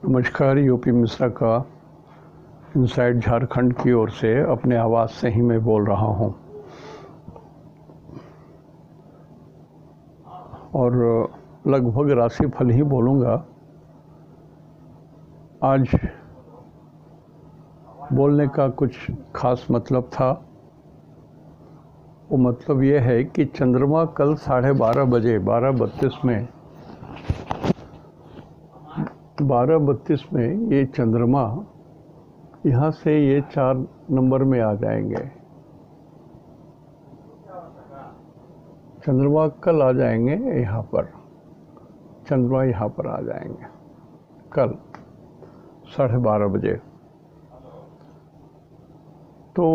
नमस्कार। यूपी मिश्रा का इनसाइड झारखंड की ओर से अपने आवाज़ से ही मैं बोल रहा हूँ और लगभग राशिफल ही बोलूँगा। आज बोलने का कुछ खास मतलब था। वो मतलब ये है कि चंद्रमा कल 12:30 बजे 12:32 में ये चंद्रमा यहाँ से ये 4 नंबर में आ जाएंगे। चंद्रमा कल आ जाएंगे यहाँ पर, चंद्रमा यहाँ पर आ जाएंगे कल 12:30 बजे। तो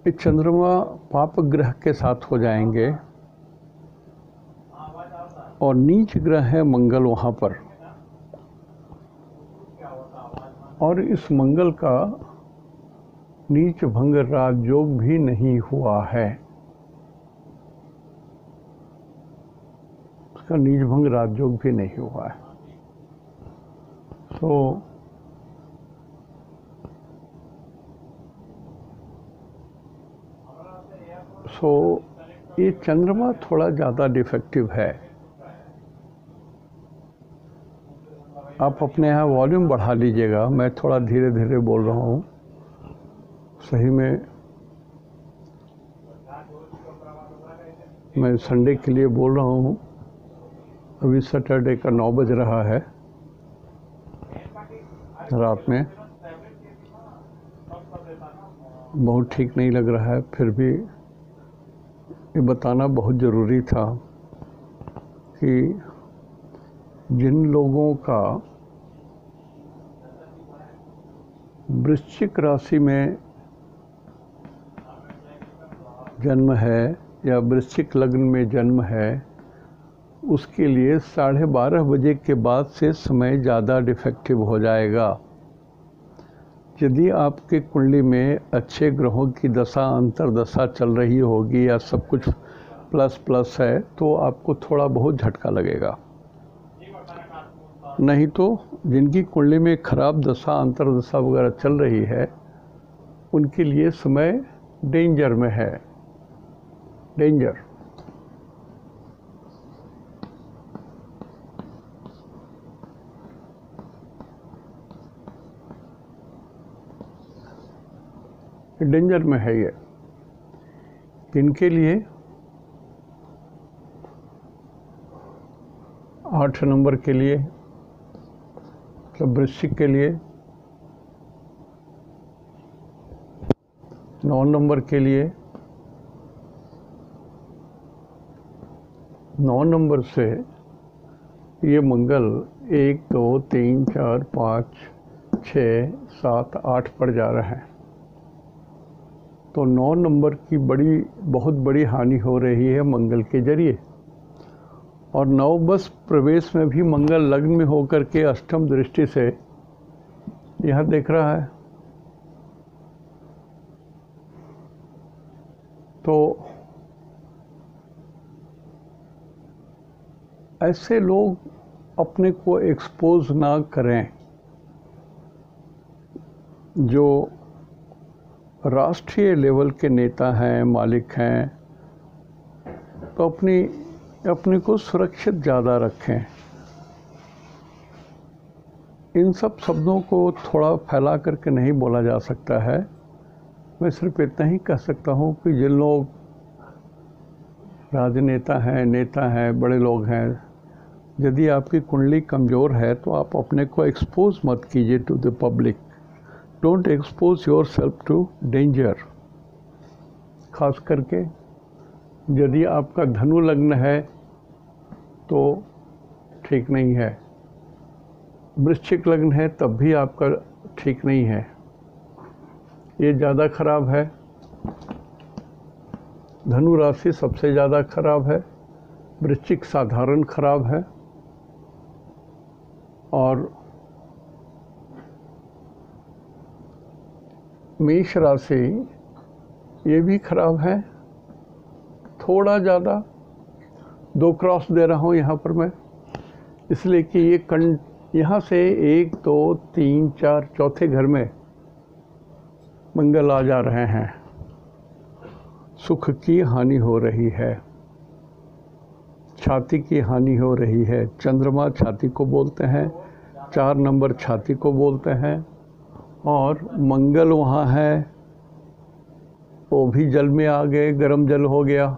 ये चंद्रमा पाप ग्रह के साथ हो जाएंगे और नीच ग्रह है मंगल वहाँ पर, और इस मंगल का नीच भंग राजयोग भी नहीं हुआ है। उसका नीच भंग राजयोग भी नहीं हुआ है। सो ये चंद्रमा थोड़ा ज़्यादा डिफेक्टिव है। आप अपने यहाँ वॉल्यूम बढ़ा लीजिएगा, मैं थोड़ा धीरे धीरे बोल रहा हूँ। सही में मैं संडे के लिए बोल रहा हूँ। अभी सैटरडे का 9 बज रहा है रात में। बहुत ठीक नहीं लग रहा है, फिर भी ये बताना बहुत ज़रूरी था कि जिन लोगों का वृश्चिक राशि में जन्म है या वृश्चिक लग्न में जन्म है, उसके लिए 12:30 बजे के बाद से समय ज़्यादा डिफेक्टिव हो जाएगा। यदि आपके कुंडली में अच्छे ग्रहों की दशा अंतर्दशा चल रही होगी या सब कुछ प्लस प्लस है, तो आपको थोड़ा बहुत झटका लगेगा। नहीं तो जिनकी कुंडली में खराब दशा अंतर्दशा वगैरह चल रही है, उनके लिए समय डेंजर में है। डेंजर। डेंजर में है ये। इनके लिए 8 नंबर के लिए, मतलब वृश्चिक के लिए, 9 नंबर के लिए, 9 नंबर से ये मंगल 1 2 3 4 5 6 7 8 पर जा रहा है। तो 9 नंबर की बहुत बड़ी हानि हो रही है मंगल के जरिए। और 9 बस प्रवेश में भी मंगल लग्न में होकर के अष्टम दृष्टि से यह देख रहा है। तो ऐसे लोग अपने को एक्सपोज ना करें जो राष्ट्रीय लेवल के नेता हैं, मालिक हैं। तो अपने को सुरक्षित ज़्यादा रखें। इन सब शब्दों को थोड़ा फैला करके नहीं बोला जा सकता है। मैं सिर्फ इतना ही कह सकता हूँ कि जिन लोग राजनेता हैं, नेता हैं, बड़े लोग हैं, यदि आपकी कुंडली कमज़ोर है तो आप अपने को एक्सपोज मत कीजिए to the public. Don't expose yourself to danger. खास करके यदि आपका धनु लग्न है तो ठीक नहीं है, वृश्चिक लग्न है तब भी आपका ठीक नहीं है, ये ज़्यादा खराब है। धनु राशि सबसे ज़्यादा खराब है, वृश्चिक साधारण खराब है, और मेष राशि ये भी खराब है थोड़ा ज़्यादा। 2 क्रॉस दे रहा हूँ यहाँ पर मैं। इसलिए कि ये यहाँ से 1 2 3 4 चौथे घर में मंगल आ जा रहे हैं, सुख की हानि हो रही है, छाती की हानि हो रही है। चंद्रमा छाती को बोलते हैं, 4 नंबर छाती को बोलते हैं, और मंगल वहाँ है, वो भी जल में आ गए, गर्म जल हो गया।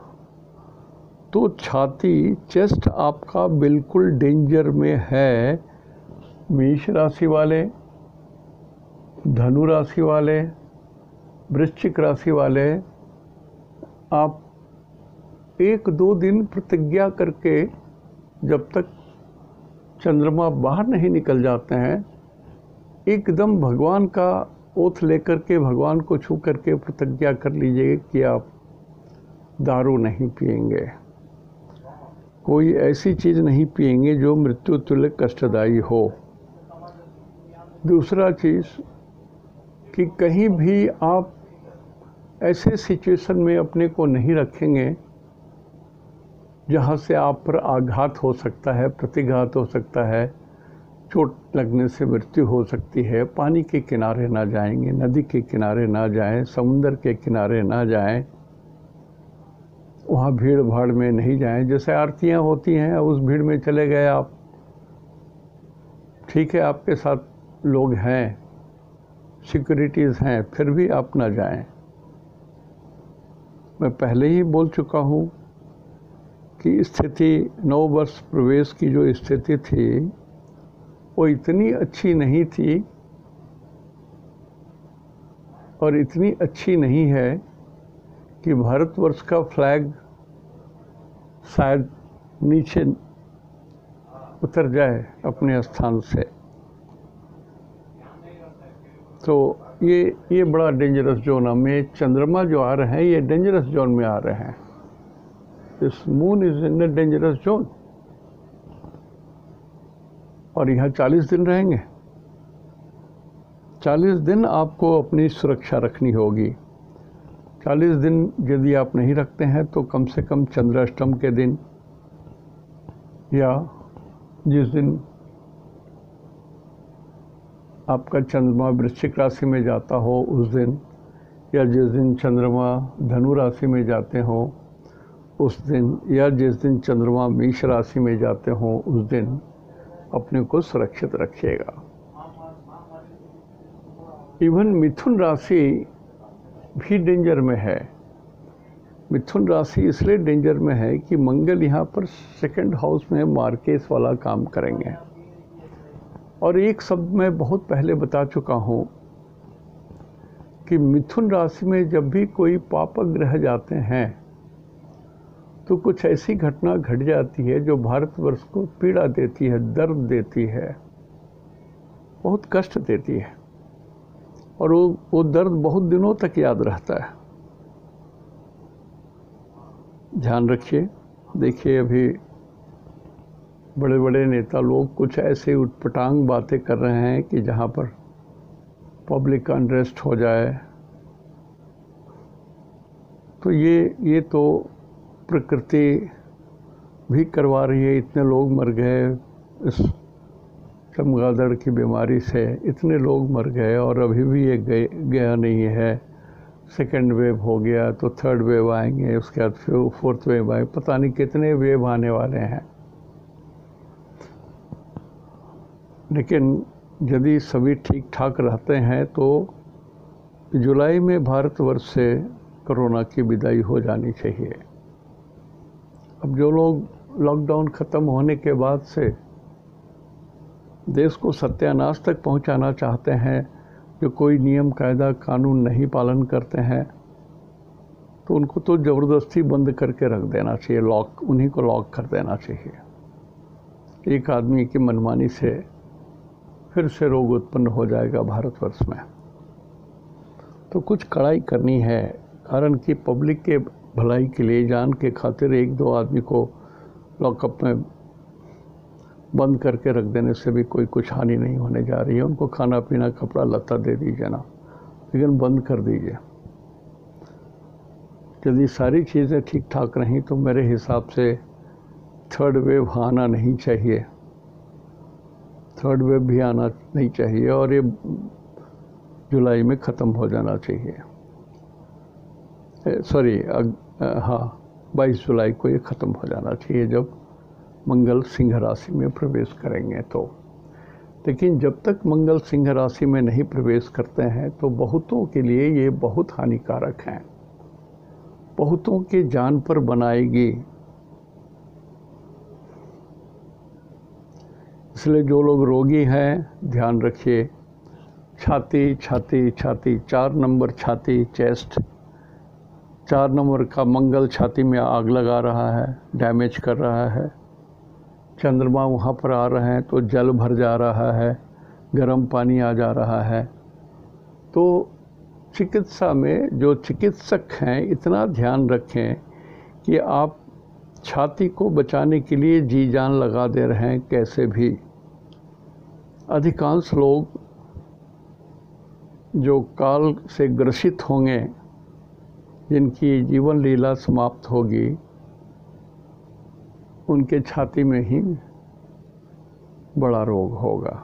तो छाती, चेस्ट आपका बिल्कुल डेंजर में है। मेष राशि वाले, धनु राशि वाले, वृश्चिक राशि वाले, आप 1-2 दिन प्रतिज्ञा करके, जब तक चंद्रमा बाहर नहीं निकल जाते हैं, एकदम भगवान का ओथ लेकर के, भगवान को छू करके प्रतिज्ञा कर लीजिए कि आप दारू नहीं पिएंगे, कोई ऐसी चीज़ नहीं पिएंगे जो मृत्यु तुल्य कष्टदायी हो। दूसरा चीज़ कि कहीं भी आप ऐसे सिचुएशन में अपने को नहीं रखेंगे जहाँ से आप पर आघात हो सकता है, प्रतिघात हो सकता है, चोट लगने से मृत्यु हो सकती है। पानी के किनारे ना जाएंगे, नदी के किनारे ना जाएं, समुंदर के किनारे ना जाएं, वहाँ भीड़ भाड़ में नहीं जाएं। जैसे आरतियाँ होती हैं, उस भीड़ में चले गए आप, ठीक है आपके साथ लोग हैं, सिक्योरिटीज़ हैं, फिर भी आप ना जाएं। मैं पहले ही बोल चुका हूँ कि स्थिति, नव वर्ष प्रवेश की जो स्थिति थी वो इतनी अच्छी नहीं थी और इतनी अच्छी नहीं है कि भारतवर्ष का फ्लैग शायद नीचे उतर जाए अपने स्थान से। तो ये बड़ा डेंजरस जोन में चंद्रमा जो आ रहे हैं, ये डेंजरस जोन में आ रहे हैं। This moon is in the dangerous zone, और यहाँ 40 दिन रहेंगे। 40 दिन आपको अपनी सुरक्षा रखनी होगी। 40 दिन यदि आप नहीं रखते हैं तो कम से कम चंद्राष्टम के दिन, या जिस दिन आपका चंद्रमा वृश्चिक राशि में जाता हो उस दिन, या जिस दिन चंद्रमा धनु राशि में जाते हो उस दिन, या जिस दिन चंद्रमा मेष राशि में जाते हो उस दिन अपने को सुरक्षित रखिएगा। इवन मिथुन राशि भी डेंजर में है। मिथुन राशि इसलिए डेंजर में है कि मंगल यहाँ पर 2nd हाउस में मार्केस वाला काम करेंगे। और एक शब्द मैं बहुत पहले बता चुका हूँ कि मिथुन राशि में जब भी कोई पाप ग्रह जाते हैं तो कुछ ऐसी घटना घट जाती है जो भारतवर्ष को पीड़ा देती है, दर्द देती है, बहुत कष्ट देती है, और वो दर्द बहुत दिनों तक याद रहता है। ध्यान रखिए। देखिए, अभी बड़े बड़े नेता लोग कुछ ऐसे उटपटांग बातें कर रहे हैं कि जहाँ पर पब्लिक अनरेस्ट हो जाए, तो ये तो प्रकृति भी करवा रही है। इतने लोग मर गए इस चमगादड़ की बीमारी से, इतने लोग मर गए और अभी भी ये गया नहीं है। 2nd वेव हो गया तो 3rd वेव आएंगे, उसके बाद फिर 4th वेव आए, पता नहीं कितने वेव आने वाले हैं। लेकिन यदि सभी ठीक ठाक रहते हैं तो जुलाई में भारतवर्ष से कोरोना की विदाई हो जानी चाहिए। अब जो लोग लॉकडाउन ख़त्म होने के बाद से देश को सत्यानाश तक पहुंचाना चाहते हैं, जो कोई नियम कायदा कानून नहीं पालन करते हैं, तो उनको तो ज़बरदस्ती बंद करके रख देना चाहिए, उन्हीं को लॉक कर देना चाहिए। एक आदमी की मनमानी से फिर से रोग उत्पन्न हो जाएगा भारतवर्ष में। तो कुछ कड़ाई करनी है, कारण कि पब्लिक के भलाई के लिए, जान के खातिर 1-2 आदमी को लॉकअप में बंद करके रख देने से भी कोई कुछ हानि नहीं होने जा रही है। उनको खाना पीना, कपड़ा लत्ता दे दीजिए ना, लेकिन बंद कर दीजिए। यदि सारी चीज़ें ठीक ठाक रहीं तो मेरे हिसाब से 3rd वेव आना नहीं चाहिए। थर्ड वेव भी आना नहीं चाहिए और ये जुलाई में ख़त्म हो जाना चाहिए। सॉरी, हाँ, 22 जुलाई को ये ख़त्म हो जाना चाहिए जब मंगल सिंह राशि में प्रवेश करेंगे तो। लेकिन जब तक मंगल सिंह राशि में नहीं प्रवेश करते हैं तो बहुतों के लिए ये बहुत हानिकारक हैं, बहुतों के जान पर बनाएगी। इसलिए जो लोग रोगी हैं ध्यान रखिए, छाती छाती छाती, 4 नंबर छाती, चेस्ट 4 नंबर का मंगल छाती में आग लगा रहा है, डैमेज कर रहा है। चंद्रमा वहाँ पर आ रहे हैं तो जल भर जा रहा है, गर्म पानी आ जा रहा है। तो चिकित्सा में जो चिकित्सक हैं इतना ध्यान रखें कि आप छाती को बचाने के लिए जी जान लगा दे रहे हैं कैसे भी। अधिकांश लोग जो काल से ग्रसित होंगे, जिनकी जीवन लीला समाप्त होगी, उनके छाती में ही बड़ा रोग होगा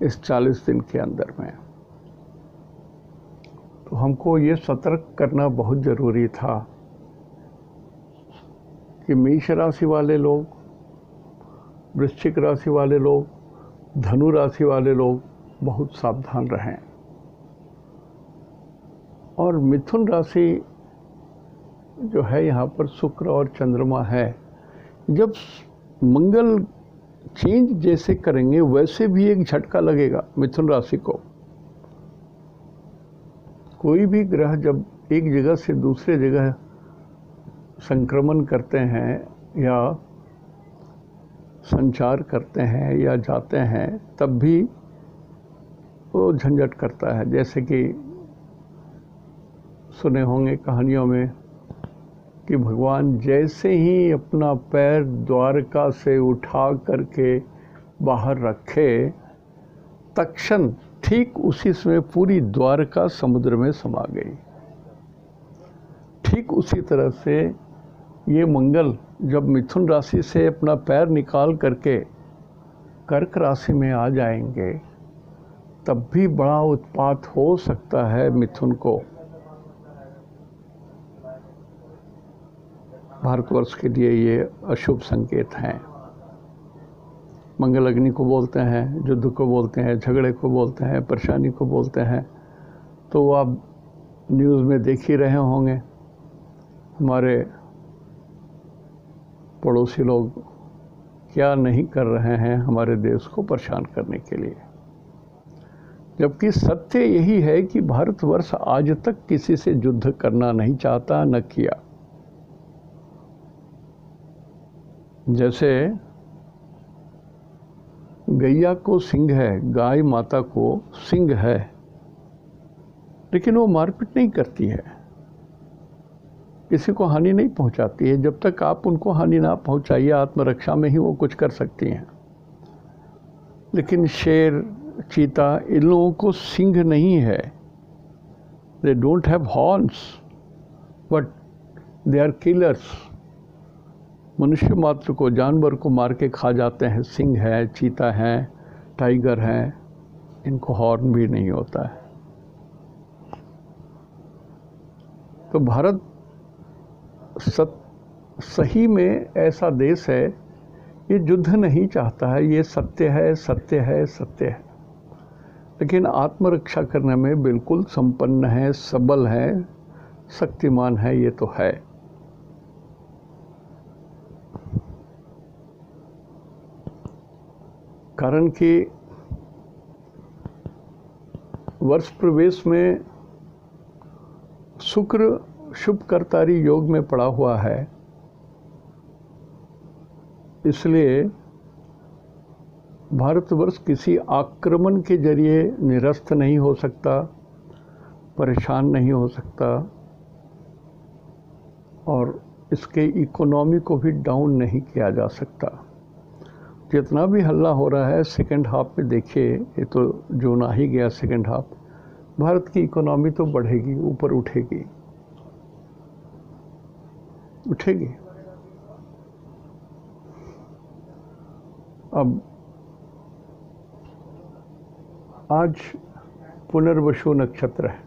इस 40 दिन के अंदर में। तो हमको ये सतर्क करना बहुत ज़रूरी था कि मेष राशि वाले लोग, वृश्चिक राशि वाले लोग, धनु राशि वाले लोग बहुत सावधान रहें। और मिथुन राशि जो है, यहाँ पर शुक्र और चंद्रमा है, जब मंगल चेंज जैसे करेंगे वैसे भी एक झटका लगेगा मिथुन राशि को। कोई भी ग्रह जब एक जगह से दूसरे जगह संक्रमण करते हैं या संचार करते हैं या जाते हैं, तब भी वो झंझट करता है। जैसे कि सुने होंगे कहानियों में कि भगवान जैसे ही अपना पैर द्वारका से उठा करके बाहर रखे, तत्क्षण ठीक उसी समय पूरी द्वारका समुद्र में समा गई। ठीक उसी तरह से ये मंगल जब मिथुन राशि से अपना पैर निकाल करके कर्क राशि में आ जाएंगे, तब भी बड़ा उत्पात हो सकता है मिथुन को। भारतवर्ष के लिए ये अशुभ संकेत हैं। मंगल अग्नि को बोलते हैं, युद्ध को बोलते हैं, झगड़े को बोलते हैं, परेशानी को बोलते हैं। तो आप न्यूज़ में देख ही रहे होंगे, हमारे पड़ोसी लोग क्या नहीं कर रहे हैं हमारे देश को परेशान करने के लिए। जबकि सत्य यही है कि भारतवर्ष आज तक किसी से युद्ध करना नहीं चाहता, न किया। जैसे गैया को सिंह है, गाय माता को सिंह है, लेकिन वो मारपीट नहीं करती है, किसी को हानि नहीं पहुंचाती है। जब तक आप उनको हानि ना पहुंचाइए, आत्मरक्षा में ही वो कुछ कर सकती हैं। लेकिन शेर, चीता, इन लोगों को सिंह नहीं है। They don't have horns but they are killers. मनुष्य मात्र को, जानवर को मार के खा जाते हैं। सिंह है, चीता है, टाइगर है, इनको हॉर्न भी नहीं होता है। तो भारत सही में ऐसा देश है, ये युद्ध नहीं चाहता है। ये सत्य है, सत्य है, सत्य है। लेकिन आत्मरक्षा करने में बिल्कुल संपन्न है, सबल है, शक्तिमान है, ये तो है। कारण कि वर्ष प्रवेश में शुक्र शुभकर्तारी योग में पड़ा हुआ है, इसलिए भारतवर्ष किसी आक्रमण के जरिए निरस्त नहीं हो सकता, परेशान नहीं हो सकता, और इसके इकोनॉमी को भी डाउन नहीं किया जा सकता। जितना भी हल्ला हो रहा है सेकेंड हाफ में देखिए, ये तो जून आ ही गया सेकेंड हाफ, भारत की इकोनॉमी तो बढ़ेगी, ऊपर उठेगी, उठेगी। अब आज पुनर्वसु नक्षत्र है।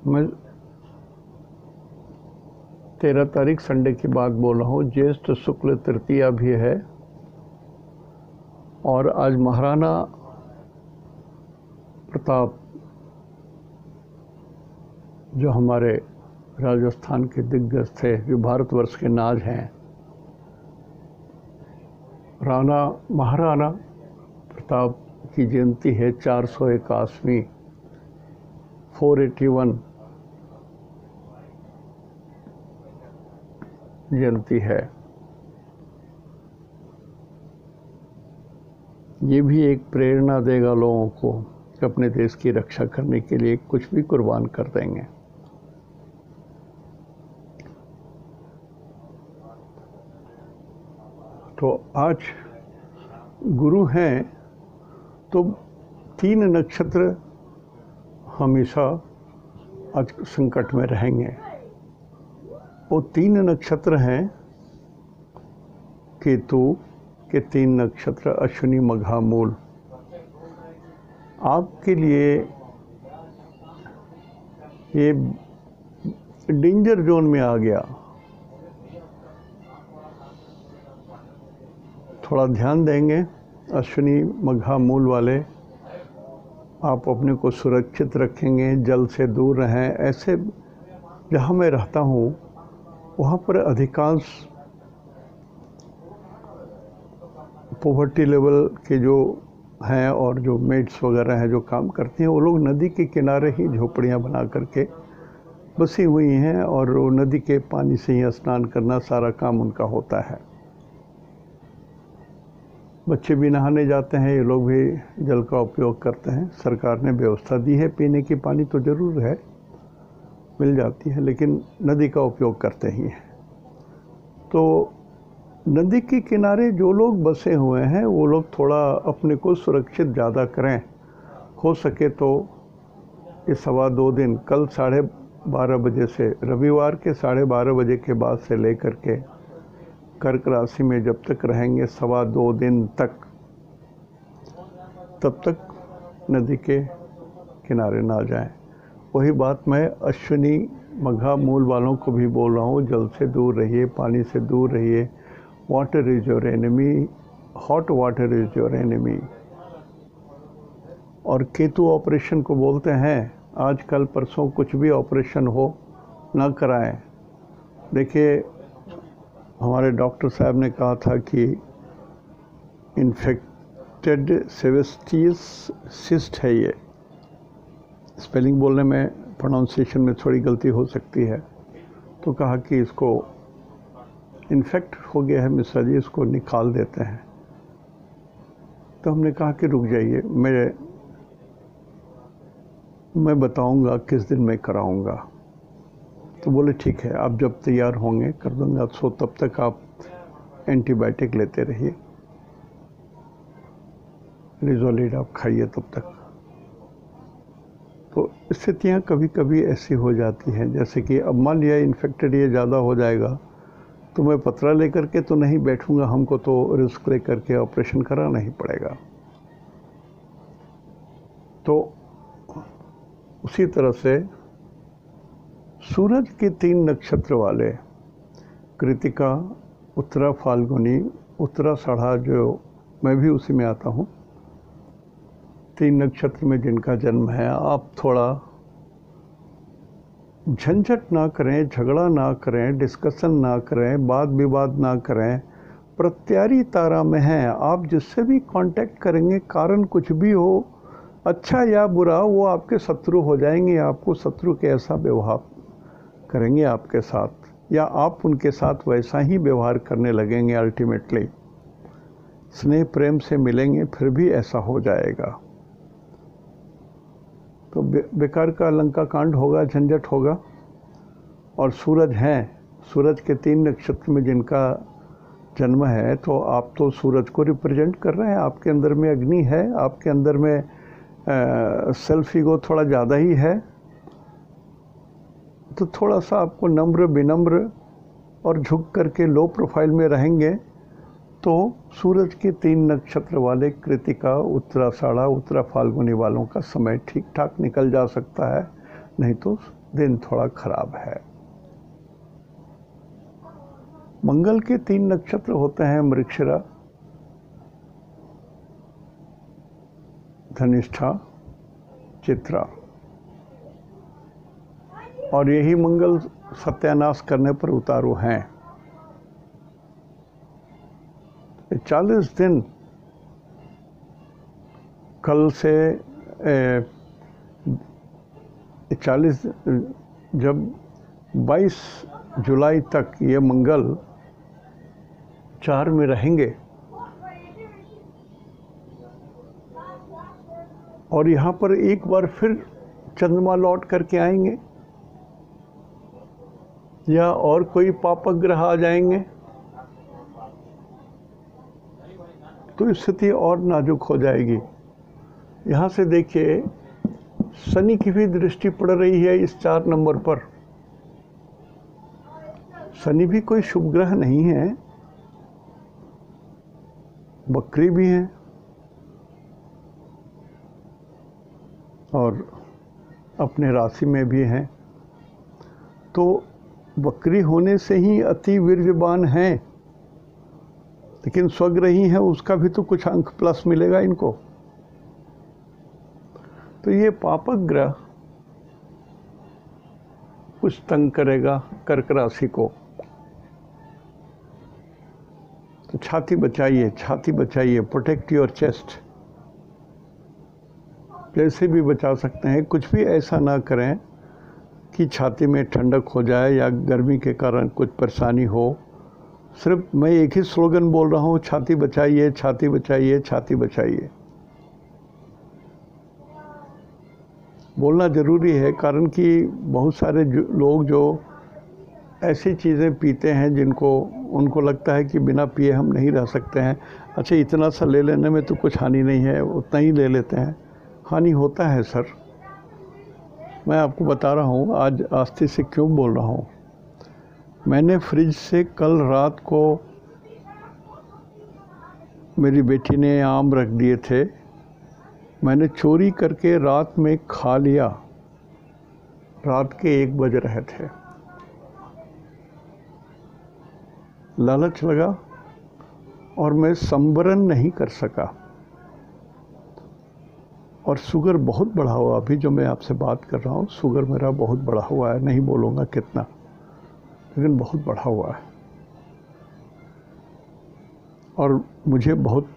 मैं 13 तारीख संडे की बात बोल रहा हूँ। ज्येष्ठ शुक्ल तृतीया भी है और आज महाराणा प्रताप जो हमारे राजस्थान के दिग्गज थे, जो भारतवर्ष के नाज हैं, महाराणा प्रताप की जयंती है। 481वीं 481 जयंती है। ये भी एक प्रेरणा देगा लोगों को कि अपने देश की रक्षा करने के लिए कुछ भी कुर्बान कर देंगे। तो आज गुरु हैं तो 3 नक्षत्र हमेशा आज संकट में रहेंगे। वो 3 नक्षत्र हैं केतु के 3 नक्षत्र अश्विनी मघा मूल। आपके लिए ये डेंजर जोन में आ गया। थोड़ा ध्यान देंगे अश्विनी मघा मूल वाले, आप अपने को सुरक्षित रखेंगे, जल से दूर रहें। ऐसे जहाँ मैं रहता हूँ वहाँ पर अधिकांश पॉवर्टी लेवल के जो हैं और जो मेड्स वगैरह हैं जो काम करती हैं, वो लोग नदी के किनारे ही झोपड़ियाँ बना करके बसी हुई हैं और वो नदी के पानी से ही स्नान करना सारा काम उनका होता है। बच्चे भी नहाने जाते हैं, ये लोग भी जल का उपयोग करते हैं। सरकार ने व्यवस्था दी है, पीने की पानी तो ज़रूर है, मिल जाती है, लेकिन नदी का उपयोग करते ही हैं। तो नदी के किनारे जो लोग बसे हुए हैं वो लोग थोड़ा अपने को सुरक्षित ज़्यादा करें। हो सके तो ये 2.25 दिन, कल 12:30 बजे से, रविवार के 12:30 बजे के बाद से लेकर के कर्क राशि में जब तक रहेंगे 2.25 दिन तक, तब तक नदी के किनारे ना जाएं। वही बात मैं अश्विनी मघा मूल वालों को भी बोल रहा हूँ, जल से दूर रहिए, पानी से दूर रहिए। Water is your enemy, hot water is your enemy. और केतु ऑपरेशन को बोलते हैं, आज कल परसों कुछ भी ऑपरेशन हो ना कराएं। देखिए, हमारे डॉक्टर साहब ने कहा था कि इन्फेक्टेड सेबेस्टियस सिस्ट है ये। स्पेलिंग बोलने में, प्रोनाउंसिएशन में थोड़ी गलती हो सकती है, तो कहा कि इसको इन्फेक्ट हो गया है मिश्रा जी, इसको निकाल देते हैं। तो हमने कहा कि रुक जाइए, मैं बताऊंगा किस दिन मैं कराऊंगा। तो बोले ठीक है, आप जब तैयार होंगे कर दूंगा। सो तब तक आप एंटीबायोटिक लेते रहिए, रिजोलिड आप खाइए तब तक। तो स्थितियाँ कभी कभी ऐसी हो जाती हैं, जैसे कि अब मान लिया इन्फेक्टेड ये ज़्यादा हो जाएगा तो मैं पतरा लेकर के तो नहीं बैठूंगा, हमको तो रिस्क लेकर के ऑपरेशन कराना ही पड़ेगा। तो उसी तरह से सूरज के 3 नक्षत्र वाले कृतिका, उत्तरा फाल्गुनी, उत्तराषाढ़ा, जो मैं भी उसी में आता हूँ, 3 नक्षत्र में जिनका जन्म है, आप थोड़ा झंझट ना करें, झगड़ा ना करें, डिस्कशन ना करें, वाद विवाद ना करें। प्रत्यारी तारा में हैं, आप जिससे भी कांटेक्ट करेंगे, कारण कुछ भी हो, अच्छा या बुरा, वो आपके शत्रु हो जाएंगे। आपको शत्रु के ऐसा व्यवहार करेंगे आपके साथ, या आप उनके साथ वैसा ही व्यवहार करने लगेंगे। अल्टीमेटली स्नेह प्रेम से मिलेंगे, फिर भी ऐसा हो जाएगा। तो बेकार का लंका कांड होगा, झंझट होगा। और सूरज हैं, सूरज के 3 नक्षत्र में जिनका जन्म है, तो आप तो सूरज को रिप्रेजेंट कर रहे हैं। आपके अंदर में अग्नि है, आपके अंदर में सेल्फ ईगो थोड़ा ज़्यादा ही है। तो थोड़ा सा आपको नम्र, विनम्र और झुक करके लो प्रोफाइल में रहेंगे तो सूरज के 3 नक्षत्र वाले कृतिका, उत्तराषाढ़ा, उत्तरा फाल्गुनी वालों का समय ठीक ठाक निकल जा सकता है, नहीं तो दिन थोड़ा खराब है। मंगल के 3 नक्षत्र होते हैं मृगशिरा, धनिष्ठा, चित्रा, और यही मंगल सत्यानाश करने पर उतारू हैं। 40 दिन कल से 40 जब 22 जुलाई तक ये मंगल 4 में रहेंगे और यहाँ पर एक बार फिर चंद्रमा लौट करके आएंगे या और कोई पापक ग्रह आ जाएंगे तो स्थिति और नाजुक हो जाएगी। यहाँ से देखिए शनि की भी दृष्टि पड़ रही है इस 4 नंबर पर। शनि भी कोई शुभ ग्रह नहीं है, वक्री भी है और अपने राशि में भी हैं, तो वक्री होने से ही अति वीर्यवान हैं, लेकिन स्वग्रही है उसका भी तो कुछ अंक प्लस मिलेगा इनको। तो ये पापक ग्रह कुछ तंग करेगा कर्क राशि को। तो छाती बचाइए, छाती बचाइए, प्रोटेक्ट योर चेस्ट। जैसे भी बचा सकते हैं, कुछ भी ऐसा ना करें कि छाती में ठंडक हो जाए या गर्मी के कारण कुछ परेशानी हो। सिर्फ मैं एक ही स्लोगन बोल रहा हूँ, छाती बचाइए, छाती बचाइए, छाती बचाइए। बोलना ज़रूरी है, कारण कि बहुत सारे लोग जो ऐसी चीज़ें पीते हैं जिनको उनको लगता है कि बिना पिए हम नहीं रह सकते हैं। अच्छा, इतना सा ले लेने में तो कुछ हानि नहीं है, उतना ही ले लेते हैं। हानि होता है सर, मैं आपको बता रहा हूँ आज आस्ते से क्यों बोल रहा हूँ। मैंने फ्रिज से कल रात को, मेरी बेटी ने आम रख दिए थे, मैंने चोरी करके रात में खा लिया। रात के 1 बज रहे थे, लालच लगा और मैं संबरण नहीं कर सका और शुगर बहुत बढ़ा हुआ। अभी जो मैं आपसे बात कर रहा हूँ, शुगर मेरा बहुत बढ़ा हुआ है, नहीं बोलूँगा कितना, लेकिन बहुत बढ़ा हुआ है और मुझे बहुत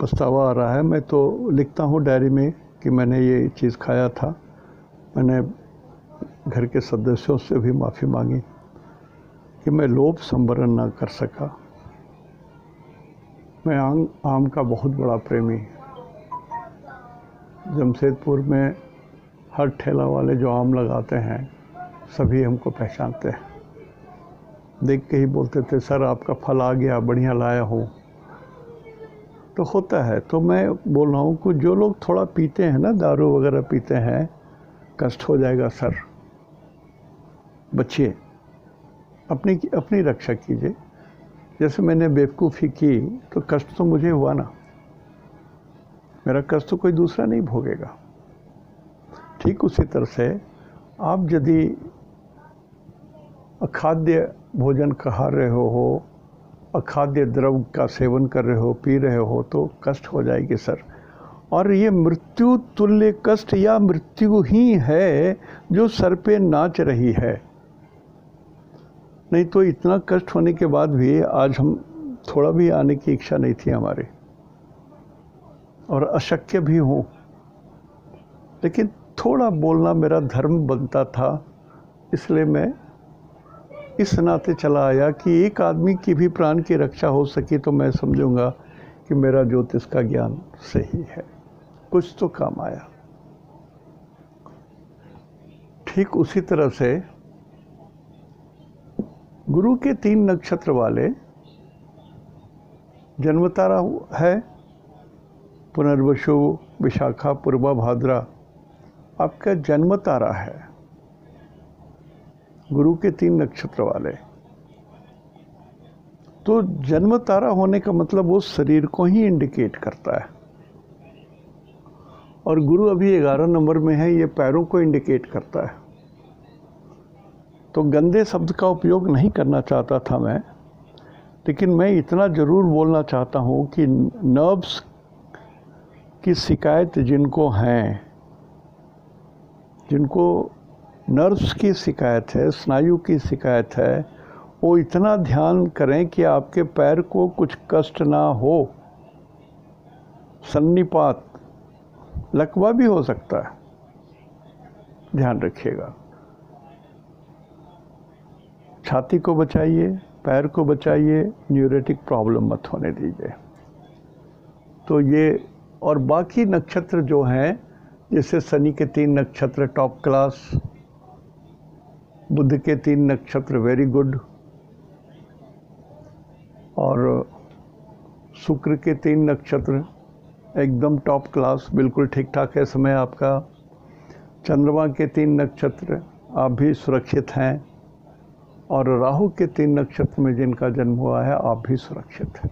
पछतावा आ रहा है। मैं तो लिखता हूँ डायरी में कि मैंने ये चीज़ खाया था। मैंने घर के सदस्यों से भी माफ़ी मांगी कि मैं लोभ संवरण ना कर सका। मैं आम का बहुत बड़ा प्रेमी। जमशेदपुर में हर ठेला वाले जो आम लगाते हैं सभी हमको पहचानते हैं, देख के ही बोलते थे सर आपका फल आ गया, बढ़िया लाया हूँ। तो होता है। तो मैं बोल रहा हूँ कि जो लोग थोड़ा पीते हैं ना, दारू वगैरह पीते हैं, कष्ट हो जाएगा सर, बचिए, अपनी रक्षा कीजिए। जैसे मैंने बेवकूफ़ी की तो कष्ट तो मुझे हुआ ना, मेरा कष्ट तो कोई दूसरा नहीं भोगेगा। ठीक उसी तरह से आप यदि अखाद्य भोजन खा रहे हो, अखाद्य द्रव का सेवन कर रहे हो, पी रहे हो, तो कष्ट हो जाएगी सर। और ये मृत्यु तुल्य कष्ट या मृत्यु ही है जो सर पे नाच रही है। नहीं तो इतना कष्ट होने के बाद भी आज हम थोड़ा भी आने की इच्छा नहीं थी हमारी, और अशक्य भी हूँ, लेकिन थोड़ा बोलना मेरा धर्म बनता था, इसलिए मैं इस नाते चला आया कि एक आदमी की भी प्राण की रक्षा हो सकी तो मैं समझूंगा कि मेरा ज्योतिष का ज्ञान सही है, कुछ तो काम आया। ठीक उसी तरह से गुरु के 3 नक्षत्र वाले जन्म तारा है पुनर्वसु, विशाखा, पूर्वा भाद्रा, आपका जन्म तारा है गुरु के 3 नक्षत्र वाले। तो जन्म तारा होने का मतलब वो शरीर को ही इंडिकेट करता है, और गुरु अभी 11 नंबर में है, ये पैरों को इंडिकेट करता है। तो गंदे शब्द का उपयोग नहीं करना चाहता था मैं, लेकिन मैं इतना ज़रूर बोलना चाहता हूँ कि नर्व्स की शिकायत जिनको हैं, जिनको नर्व्स की शिकायत है, स्नायु की शिकायत है, वो इतना ध्यान करें कि आपके पैर को कुछ कष्ट ना हो। सन्निपात, लकवा भी हो सकता है, ध्यान रखिएगा। छाती को बचाइए, पैर को बचाइए, न्यूरेटिक प्रॉब्लम मत होने दीजिए। तो ये, और बाकी नक्षत्र जो हैं, जैसे शनि के 3 नक्षत्र टॉप क्लास, बुध के 3 नक्षत्र वेरी गुड, और शुक्र के 3 नक्षत्र एकदम टॉप क्लास, बिल्कुल ठीक ठाक है समय आपका। चंद्रमा के 3 नक्षत्र आप भी सुरक्षित हैं, और राहु के 3 नक्षत्र में जिनका जन्म हुआ है आप भी सुरक्षित हैं।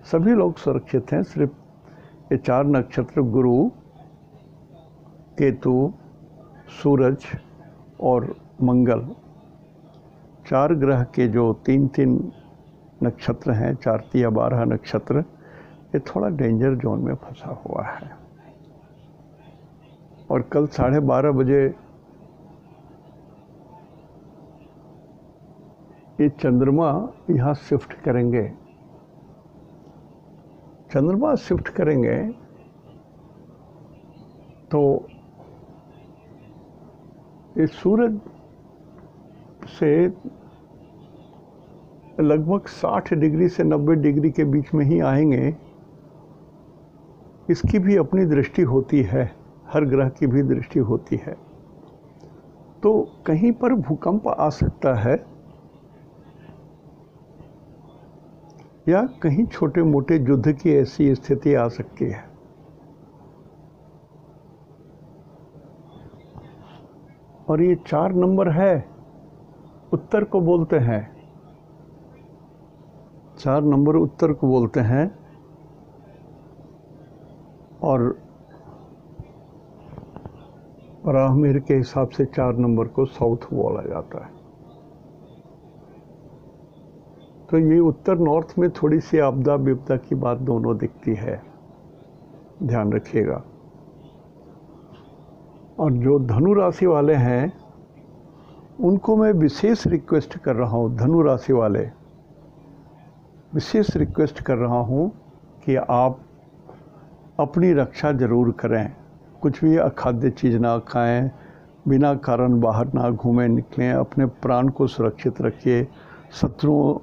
सभी लोग सुरक्षित हैं, सिर्फ ये 4 नक्षत्र गुरु, केतु, सूरज और मंगल, 4 ग्रह के जो 3-3 नक्षत्र हैं, 4 या 12 नक्षत्र, ये थोड़ा डेंजर जोन में फंसा हुआ है। और कल 12:30 बजे ये चंद्रमा यहाँ शिफ्ट करेंगे। चंद्रमा शिफ्ट करेंगे तो ये सूरज से लगभग 60 डिग्री से 90 डिग्री के बीच में ही आएंगे। इसकी भी अपनी दृष्टि होती है, हर ग्रह की भी दृष्टि होती है। तो कहीं पर भूकंप आ सकता है, या कहीं छोटे मोटे युद्ध की ऐसी स्थिति आ सकती है। और ये 4 नंबर है, उत्तर को बोलते हैं, 4 नंबर उत्तर को बोलते हैं, और ब्राह्मण के हिसाब से 4 नंबर को साउथ बोला जाता है। तो ये उत्तर नॉर्थ में थोड़ी सी आपदा विपदा की बात दोनों दिखती है, ध्यान रखिएगा। और जो धनु राशि वाले हैं उनको मैं विशेष रिक्वेस्ट कर रहा हूँ, धनु राशि वाले विशेष रिक्वेस्ट कर रहा हूँ कि आप अपनी रक्षा ज़रूर करें। कुछ भी अखाद्य चीज़ ना खाएं, बिना कारण बाहर ना घूमें निकलें, अपने प्राण को सुरक्षित रखिए, शत्रुओं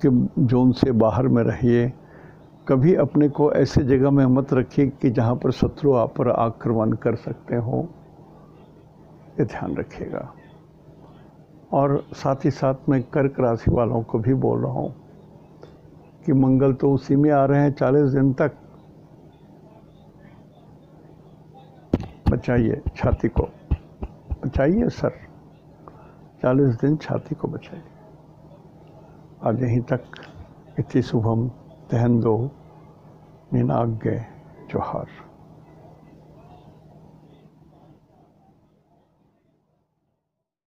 के जोन से बाहर में रहिए। कभी अपने को ऐसे जगह में मत रखिए कि जहाँ पर शत्रु आप पर आक्रमण कर सकते हो, ये ध्यान रखिएगा। और साथ ही साथ मैं कर्क राशि वालों को भी बोल रहा हूँ कि मंगल तो उसी में आ रहे हैं 40 दिन तक, बचाइए छाती को, बचाइए सर, 40 दिन छाती को बचाइए। आज यहीं तक, इति शुभम, तहन दो, निनाग्य जोहार।